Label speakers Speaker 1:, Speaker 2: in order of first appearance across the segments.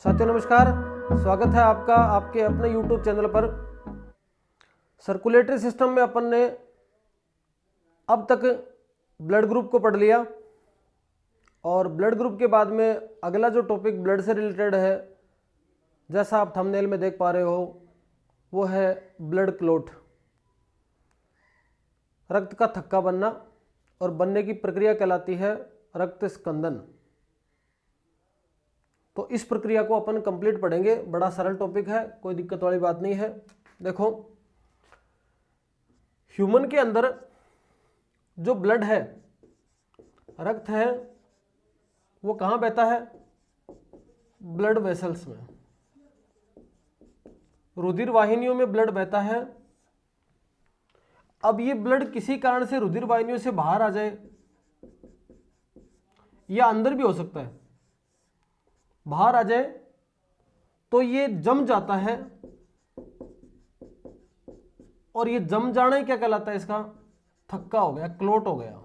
Speaker 1: साथियों नमस्कार, स्वागत है आपका आपके अपने YouTube चैनल पर। सर्कुलेटरी सिस्टम में अपन ने अब तक ब्लड ग्रुप को पढ़ लिया और ब्लड ग्रुप के बाद में अगला जो टॉपिक ब्लड से रिलेटेड है, जैसा आप थंबनेल में देख पा रहे हो, वो है ब्लड क्लॉट, रक्त का थक्का बनना, और बनने की प्रक्रिया कहलाती है रक्त स्कंदन। तो इस प्रक्रिया को अपन कंप्लीट पढ़ेंगे। बड़ा सरल टॉपिक है, कोई दिक्कत वाली बात नहीं है। देखो, ह्यूमन के अंदर जो ब्लड है, रक्त है, वो कहाँ बहता है? ब्लड वेसल्स में, रुधिर वाहिनियों में ब्लड बहता है। अब ये ब्लड किसी कारण से रुधिर वाहिनियों से बाहर आ जाए या अंदर भी हो सकता है, बाहर आ जाए तो ये जम जाता है, और ये जम जाना ही क्या कहलाता है? इसका थक्का हो गया, क्लॉट हो गया,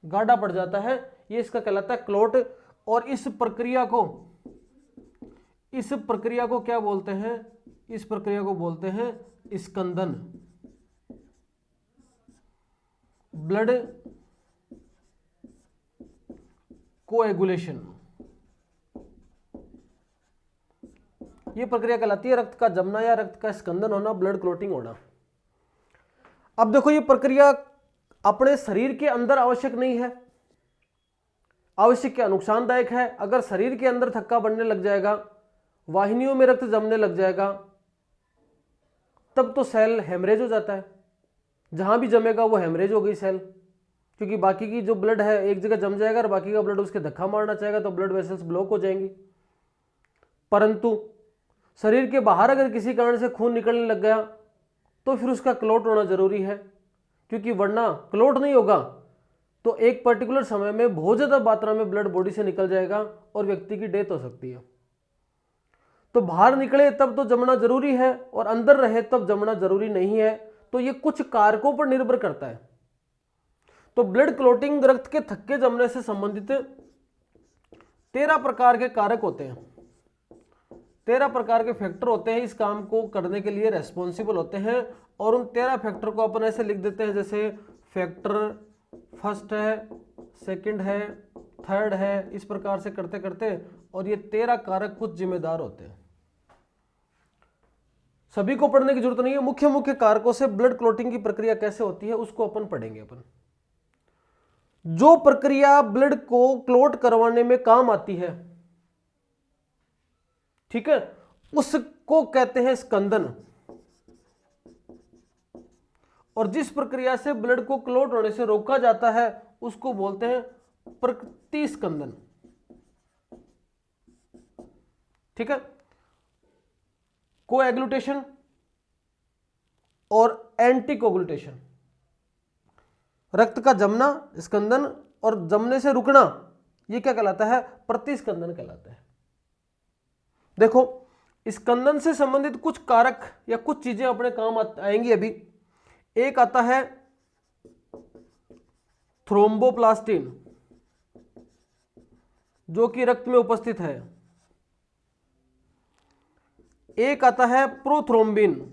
Speaker 1: गाढ़ा पड़ जाता है, ये इसका कहलाता है क्लॉट। और इस प्रक्रिया को क्या बोलते हैं? इस प्रक्रिया को बोलते हैं स्कंदन, ब्लड कोएगुलेशन। ये प्रक्रिया कहलाती है रक्त का जमना या रक्त का स्कंदन होना, ब्लड क्लॉटिंग होना। अब देखो, ये प्रक्रिया अपने शरीर के अंदर आवश्यक नहीं है। आवश्यक क्या? नुकसानदायक है। अगर शरीर के अंदर थक्का बनने लग जाएगा, वाहिनियों में रक्त जमने लग जाएगा, तब तो सेल हेमरेज हो जाता है। जहां भी जमेगा वो हेमरेज हो गई सेल, क्योंकि बाकी की जो ब्लड है एक जगह जम जाएगा और बाकी का ब्लड उसके धक्का मारना चाहेगा, तो ब्लड वेसल्स ब्लॉक हो जाएंगी। परंतु शरीर के बाहर अगर किसी कारण से खून निकलने लग गया तो फिर उसका क्लॉट होना जरूरी है, क्योंकि वरना क्लॉट नहीं होगा तो एक पर्टिकुलर समय में बहुत ज्यादा मात्रा में ब्लड बॉडी से निकल जाएगा और व्यक्ति की डेथ हो सकती है। तो बाहर निकले तब तो जमना जरूरी है और अंदर रहे तब जमना जरूरी नहीं है। तो ये कुछ कारकों पर निर्भर करता है। तो ब्लड क्लॉटिंग, रक्त के थक्के जमने से संबंधित 13 प्रकार के कारक होते हैं, 13 प्रकार के फैक्टर होते हैं, इस काम को करने के लिए रेस्पॉन्सिबल होते हैं। और उन 13 फैक्टर को अपन ऐसे लिख देते हैं, जैसे फैक्टर फर्स्ट है, सेकंड है, थर्ड है, इस प्रकार से करते करते, और ये 13 कारक कुछ जिम्मेदार होते हैं। सभी को पढ़ने की जरूरत नहीं है, मुख्य मुख्य कारकों से ब्लड क्लॉटिंग की प्रक्रिया कैसे होती है उसको अपन पढ़ेंगे। अपन जो प्रक्रिया ब्लड को क्लॉट करवाने में काम आती है, ठीक है, उसको कहते हैं स्कंदन। और जिस प्रक्रिया से ब्लड को क्लॉट होने से रोका जाता है उसको बोलते हैं प्रतिस्कंदन। ठीक है, कोएगुलेशन और एंटीकोगुलेशन। रक्त का जमना, स्कंदन, और जमने से रुकना, यह क्या कहलाता है? प्रतिस्कंदन कहलाता है। देखो, स्कंदन से संबंधित कुछ कारक या कुछ चीजें अपने काम आएंगी अभी। एक आता है थ्रोम्बोप्लास्टिन, जो कि रक्त में उपस्थित है। एक आता है प्रोथ्रोम्बिन,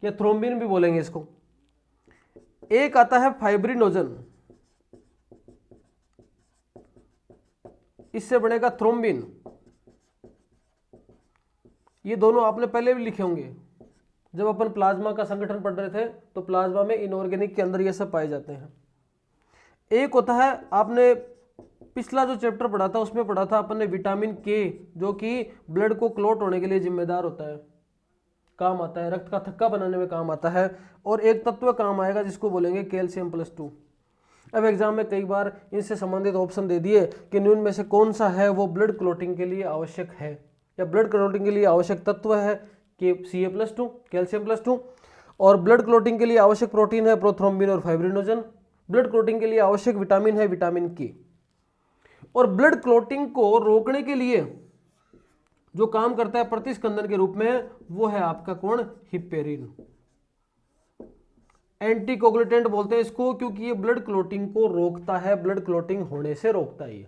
Speaker 1: या थ्रोम्बिन भी बोलेंगे इसको। एक आता है फाइब्रिनोजन, इससे बनेगा थ्रोम्बिन। ये दोनों आपने पहले भी लिखे होंगे, जब अपन प्लाज्मा का संगठन पढ़ रहे थे तो प्लाज्मा में इनऑर्गेनिक के अंदर ये सब पाए जाते हैं। एक होता है, आपने पिछला जो चैप्टर पढ़ा था उसमें पढ़ा था अपन ने, विटामिन के, जो कि ब्लड को क्लॉट होने के लिए जिम्मेदार होता है, काम आता है, रक्त का थक्का बनाने में काम आता है। और एक तत्व काम आएगा जिसको बोलेंगे कैल्शियम +2। अब एग्जाम में कई बार इनसे संबंधित ऑप्शन दे दिए कि निम्न में से कौन सा है वो ब्लड क्लॉटिंग के लिए आवश्यक है, या ब्लड क्लॉटिंग के लिए आवश्यक तत्व है कि Ca+2, कैल्शियम +2। और ब्लड क्लॉटिंग के लिए आवश्यक प्रोटीन है प्रोथ्रोम्बिन और फाइब्रिनोजन। ब्लड क्लॉटिंग के लिए आवश्यक विटामिन है विटामिन के। और ब्लड क्लॉटिंग को रोकने के लिए जो काम करता है प्रतिस्कंदन के रूप में, वो है आपका कौन? हिपेरिन। एंटी कोगुलेटेंट बोलते हैं इसको, क्योंकि ये ब्लड क्लोटिंग को रोकता है, ब्लड क्लोटिंग होने से रोकता है। ये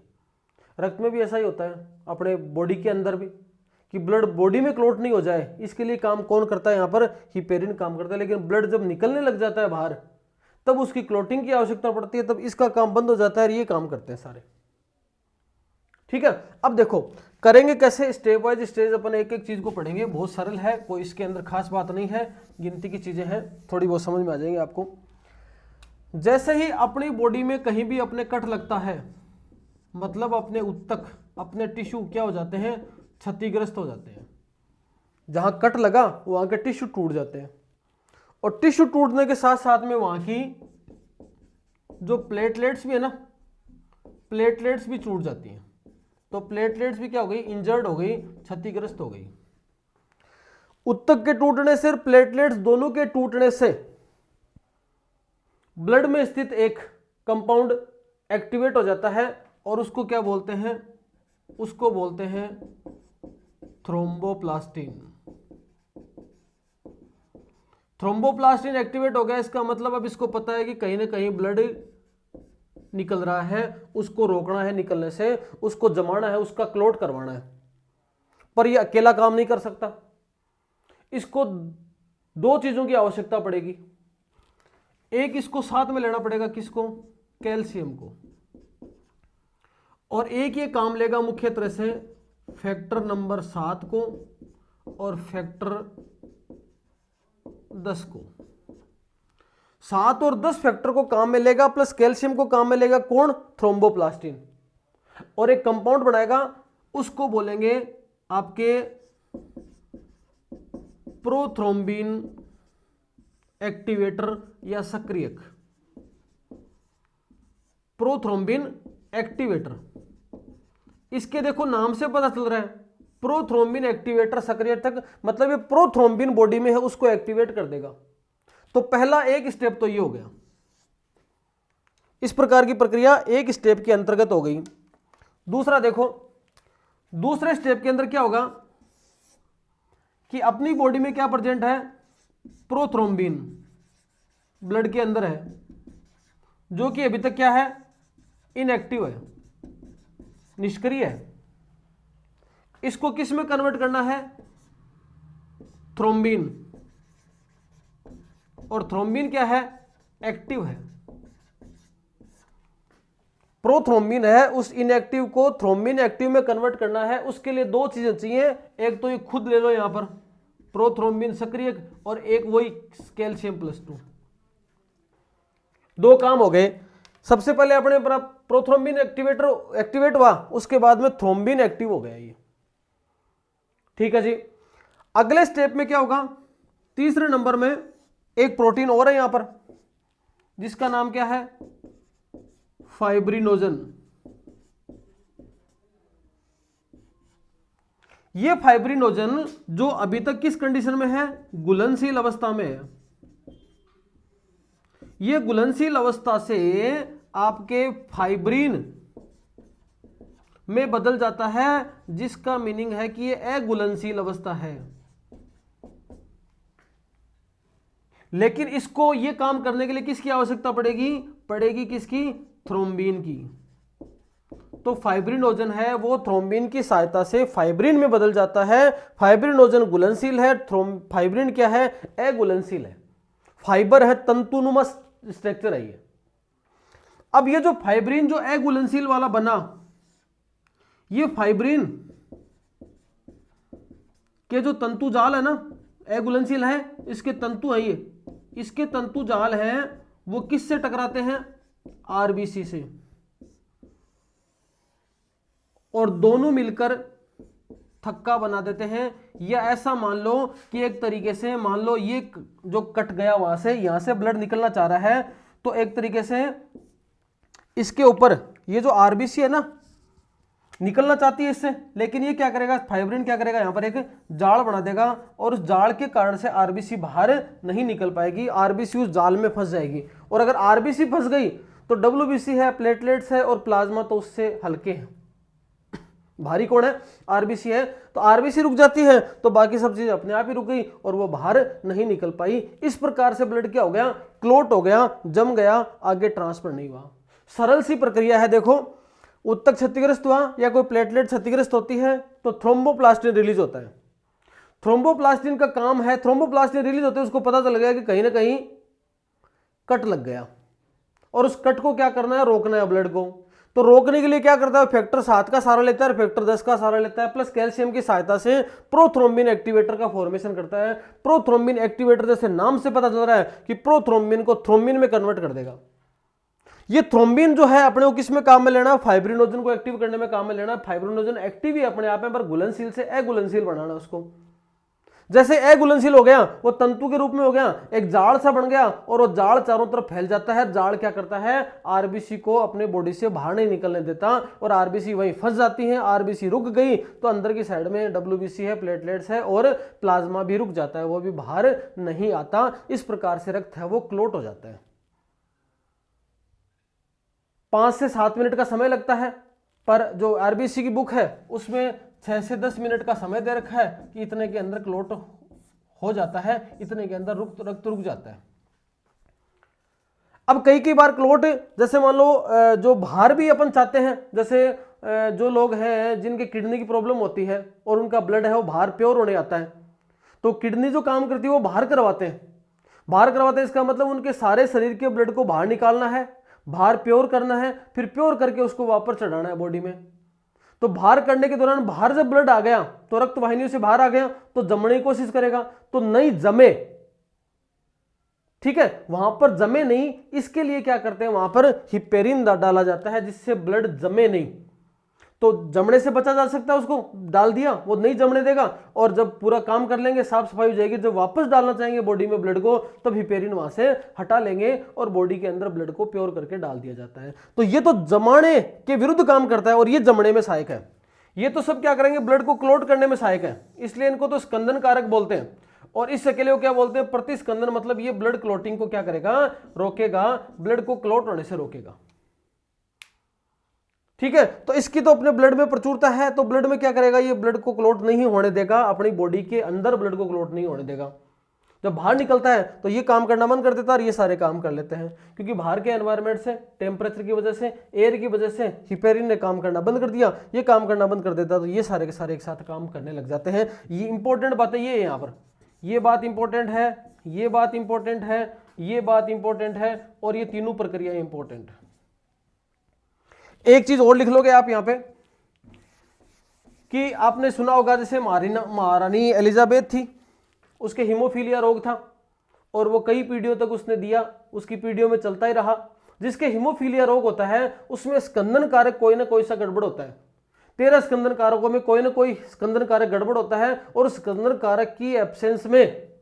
Speaker 1: रक्त में भी ऐसा ही होता है, अपने बॉडी के अंदर भी, कि ब्लड बॉडी में क्लोट नहीं हो जाए, इसके लिए काम कौन करता है, यहाँ पर हिपेरिन काम करता है। लेकिन ब्लड जब निकलने लग जाता है बाहर, तब उसकी क्लोटिंग की आवश्यकता पड़ती है, तब इसका काम बंद हो जाता है, और ये काम करते हैं सारे। ठीक है, अब देखो करेंगे कैसे, स्टेप वाइज स्टेज अपन एक एक चीज को पढ़ेंगे। बहुत सरल है, कोई इसके अंदर खास बात नहीं है, गिनती की चीजें हैं, थोड़ी बहुत समझ में आ जाएंगे आपको। जैसे ही अपनी बॉडी में कहीं भी अपने कट लगता है, मतलब अपने उत्तक, अपने टिश्यू क्या हो जाते हैं, क्षतिग्रस्त हो जाते हैं। जहां कट लगा वहां के टिश्यू टूट जाते हैं, और टिश्यू टूटने के साथ साथ में वहां की जो प्लेटलेट्स भी है ना, प्लेटलेट्स भी टूट जाती हैं। तो प्लेटलेट्स भी क्या हो गई, इंजर्ड हो गई, क्षतिग्रस्त हो गई। उत्तक के टूटने से, प्लेटलेट्स दोनों के टूटने से ब्लड में स्थित एक कंपाउंड एक्टिवेट हो जाता है, और उसको क्या बोलते हैं, उसको बोलते हैं थ्रोम्बोप्लास्टिन। थ्रोम्बोप्लास्टिन एक्टिवेट हो गया, इसका मतलब अब इसको पता है कि कहीं ना कहीं ब्लड निकल रहा है, उसको रोकना है निकलने से, उसको जमाना है, उसका क्लोट करवाना है। पर ये अकेला काम नहीं कर सकता, इसको दो चीजों की आवश्यकता पड़ेगी। एक, इसको साथ में लेना पड़ेगा, किसको, कैल्शियम को, और एक ये काम लेगा मुख्य तरह से फैक्टर नंबर 7 को और फैक्टर 10 को। 7 और 10 फैक्टर को काम में लेगा, प्लस कैल्शियम को काम में लेगा, कौन, थ्रोम्बोप्लास्टिन, और एक कंपाउंड बनाएगा, उसको बोलेंगे आपके प्रोथ्रोम्बिन एक्टिवेटर या सक्रियक। प्रोथ्रोम्बिन एक्टिवेटर, इसके देखो नाम से पता चल रहा है, प्रोथ्रोम्बिन एक्टिवेटर सक्रियक, मतलब ये प्रोथ्रोम्बिन बॉडी में है, उसको एक्टिवेट कर देगा। तो पहला एक स्टेप तो ये हो गया, इस प्रकार की प्रक्रिया एक स्टेप के अंतर्गत हो गई। दूसरा देखो, दूसरे स्टेप के अंदर क्या होगा कि अपनी बॉडी में क्या प्रेजेंट है, प्रोथ्रोम्बिन ब्लड के अंदर है, जो कि अभी तक क्या है, इनएक्टिव है, निष्क्रिय है। इसको किस में कन्वर्ट करना है, थ्रोम्बिन, और थ्रोम्बिन क्या है, एक्टिव है। प्रोथ्रोम्बिन है, उस इनएक्टिव को थ्रोम्बिन एक्टिव में कन्वर्ट करना है। उसके लिए दो चीजें चाहिए, एक तो ये खुद ले लो यहां पर प्रोथ्रोम्बिन सक्रियक, और एक वही कैल्शियम +2। दो काम हो गए। सबसे पहले अपने प्रोथ्रोम्बिन एक्टिवेट हुआ, उसके बाद में थ्रोम्बिन एक्टिव हो गया ये। ठीक है जी। अगले स्टेप में क्या होगा, तीसरे नंबर में एक प्रोटीन और है यहां पर, जिसका नाम क्या है, फाइब्रिनोजन। ये फाइब्रिनोजन जो अभी तक किस कंडीशन में है, घुलनशील अवस्था में है। ये घुलनशील अवस्था से आपके फाइब्रिन में बदल जाता है, जिसका मीनिंग है कि ये अघुलनशील अवस्था है। लेकिन इसको ये काम करने के लिए किसकी आवश्यकता पड़ेगी किसकी, थ्रोम्बिन की। तो फाइब्रिनोजन है वो थ्रोम्बिन की सहायता से फाइब्रिन में बदल जाता है। फाइब्रिनोजन घुलनशील है, फाइब्रिन क्या है, अघुलनशील है। फाइबर है, तंतुनुमा स्ट्रक्चर है ये। अब ये जो फाइब्रिन जो अघुलनशील वाला बना, ये फाइब्रिन के जो तंतु जाल है ना, अघुलनशील है, इसके तंतु है ये, इसके तंतु जाल हैं वो किससे टकराते हैं, आरबीसी से, और दोनों मिलकर थक्का बना देते हैं। या ऐसा मान लो कि एक तरीके से मान लो ये जो कट गया वहां से, यहां से ब्लड निकलना चाह रहा है, तो एक तरीके से इसके ऊपर ये जो आरबीसी है ना, निकलना चाहती है इससे, लेकिन ये क्या करेगा, फाइब्रिन क्या करेगा, यहां पर एक जाल बना देगा, और उस जाल के कारण से आरबीसी बाहर नहीं निकल पाएगी, आरबीसी उस जाल में फंस जाएगी। और अगर आरबीसी फंस गई तो डब्ल्यूबीसी है, प्लेटलेट्स है, और प्लाज्मा तो उससे हल्के हैं, भारी कौन है? आरबीसी है। तो आरबीसी रुक जाती है तो बाकी सब चीज अपने आप ही रुक गई और वो बाहर नहीं निकल पाई। इस प्रकार से ब्लड क्या हो गया? क्लोट हो गया, जम गया, आगे ट्रांसफर नहीं हुआ। सरल सी प्रक्रिया है। देखो, उत्तक क्षतिग्रस्त हुआ या कोई प्लेटलेट क्षतिग्रस्त होती है तो थ्रोम्बोप्लास्टिन रिलीज होता है। थ्रोम्बोप्लास्टिन का काम है, थ्रोम्बोप्लास्टिन रिलीज होते है उसको पता चल गया कि कहीं ना कहीं कट लग गया और उस कट को क्या करना है? रोकना है ब्लड को। तो रोकने के लिए क्या करता है? फैक्टर 7 का सहारा लेता है, फैक्टर 10 का सहारा लेता है, प्लस कैल्शियम की सहायता से प्रोथ्रोम्बिन एक्टिवेटर का फॉर्मेशन करता है। प्रोथ्रोम्बिन एक्टिवेटर जैसे नाम से पता चल रहा है कि प्रोथ्रोम्बिन को थ्रोम्बिन में कन्वर्ट कर देगा। ये थ्रोम्बिन जो है अपने को किस में काम में लेना है? फाइब्रिनोजन को एक्टिव करने में काम में लेना है। फाइब्रिनोजन एक्टिव ही अपने आप में, पर घुलनशील से अघुलनशील बनाना उसको। जैसे अघुलनशील हो गया वो तंतु के रूप में हो गया, एक जाल सा बन गया और वो जाल चारों तरफ फैल जाता है। जाल क्या करता है? आरबीसी को अपने बॉडी से बाहर नहीं निकलने देता और आरबीसी वहीं फंस जाती है। आरबीसी रुक गई तो अंदर की साइड में डब्ल्यूबीसी है, प्लेटलेट्स है और प्लाज्मा भी रुक जाता है, वो भी बाहर नहीं आता। इस प्रकार से रक्त है वो क्लोट हो जाता है। 5 से 7 मिनट का समय लगता है, पर जो आरबीसी की बुक है उसमें 6 से 10 मिनट का समय दे रखा है कि इतने के अंदर क्लोट हो जाता है, इतने के अंदर रक्त रुक जाता है। अब कई बार क्लोट, जैसे मान लो जो बाहर भी अपन चाहते हैं, जैसे जो लोग हैं जिनके किडनी की प्रॉब्लम होती है और उनका ब्लड है वो बाहर प्योर होने आता है, तो किडनी जो काम करती है वो बाहर करवाते हैं। बाहर करवाते हैं इसका मतलब उनके सारे शरीर के ब्लड को बाहर निकालना है, बाहर प्योर करना है, फिर प्योर करके उसको वापस चढ़ाना है बॉडी में। तो बाहर करने के दौरान बाहर जब ब्लड आ गया तो रक्त वाहिनियों से बाहर आ गया तो जमने की कोशिश करेगा, तो नहीं जमे, ठीक है, वहां पर जमे नहीं। इसके लिए क्या करते हैं? वहां पर हिपेरिन डाला जाता है जिससे ब्लड जमे नहीं। तो जमने से बचा जा सकता है, उसको डाल दिया, वो नहीं जमने देगा और जब पूरा काम कर लेंगे, साफ सफाई हो जाएगी, जब वापस डालना चाहेंगे बॉडी में ब्लड को तब हिपेरिन वहां से हटा लेंगे और बॉडी के अंदर ब्लड को प्योर करके डाल दिया जाता है। तो ये तो जमाने के विरुद्ध काम करता है और ये जमने में सहायक है। ये तो सब क्या करेंगे? ब्लड को क्लोट करने में सहायक है, इसलिए इनको तो स्कंदन कारक बोलते हैं। और इस अकेले को क्या बोलते हैं? प्रतिस्कंदन। मतलब ये ब्लड क्लोटिंग को क्या करेगा? रोकेगा, ब्लड को क्लोट होने से रोकेगा। ठीक है, तो इसकी तो अपने ब्लड में प्रचुरता है, तो ब्लड में क्या करेगा? ये ब्लड को क्लोट नहीं होने देगा, अपनी बॉडी के अंदर ब्लड को क्लोट नहीं होने देगा। जब बाहर निकलता है तो ये काम करना बंद कर देता है और ये सारे काम कर लेते हैं, क्योंकि बाहर के एनवायरनमेंट से, टेम्परेचर की वजह से, एयर की वजह से हिपेरिन ने काम करना बंद कर दिया, ये काम करना बंद कर देता तो ये सारे के सारे एक साथ काम करने लग जाते हैं। ये इंपॉर्टेंट बात है, ये यहाँ पर ये बात इंपॉर्टेंट है, ये बात इंपॉर्टेंट है, ये बात इंपॉर्टेंट है और ये तीनों प्रक्रिया इंपॉर्टेंट है। एक चीज और लिख लोगे आप यहां पे कि आपने सुना होगा जैसे महारानी एलिजाबेथ थी, उसके हीमोफीलिया रोग था और वो कई पीढ़ियों तक उसने दिया, उसकी पीढ़ियों में चलता ही रहा। जिसके हीमोफीलिया रोग होता है उसमें स्कंदन कारक कोई ना कोई सा गड़बड़ होता है। 13 स्कंदन कारकों में कोई ना कोई स्कंदन कारक गड़बड़ होता है और स्कंदन कारक की एब्सेंस में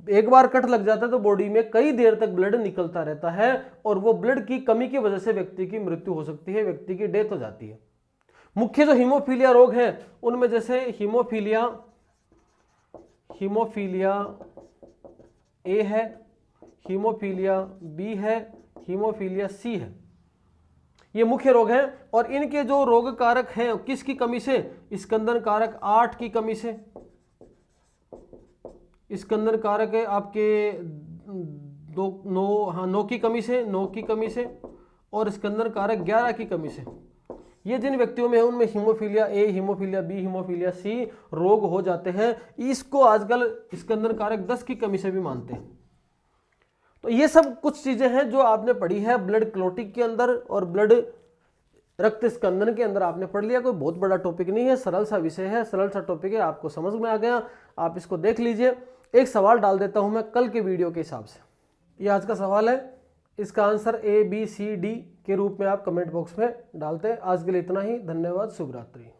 Speaker 1: एक बार कट लग जाता है तो बॉडी में कई देर तक ब्लड निकलता रहता है और वो ब्लड की कमी की वजह से व्यक्ति की मृत्यु हो सकती है, व्यक्ति की डेथ हो जाती है। मुख्य जो हीमोफीलिया रोग हैं उनमें जैसे हीमोफीलिया ए है, हीमोफीलिया बी है, हीमोफीलिया सी है, ये मुख्य रोग हैं। और इनके जो रोग कारक हैं किसकी कमी से? स्कंदन कारक 8 की कमी से। स्कंदन कारक है आपके 9 की कमी से, 9 की कमी से और स्कंदन कारक 11 की कमी से। ये जिन व्यक्तियों में है उनमें haemophilia A, haemophilia B, haemophilia C रोग हो जाते हैं। इसको आजकल स्कंदन कारक 10 की कमी से भी मानते हैं। तो ये सब कुछ चीजें हैं जो आपने पढ़ी है ब्लड क्लोटिंग के अंदर और ब्लड रक्त स्कंदन के अंदर आपने पढ़ लिया। कोई बहुत बड़ा टॉपिक नहीं है, सरल सा विषय है, सरल सा टॉपिक है, आपको समझ में आ गया, आप इसको देख लीजिए। एक सवाल डाल देता हूं मैं कल के वीडियो के हिसाब से, ये आज का सवाल है, इसका answer A, B, C, D के रूप में आप कमेंट बॉक्स में डालते हैं। आज के लिए इतना ही, धन्यवाद, शुभ रात्रि।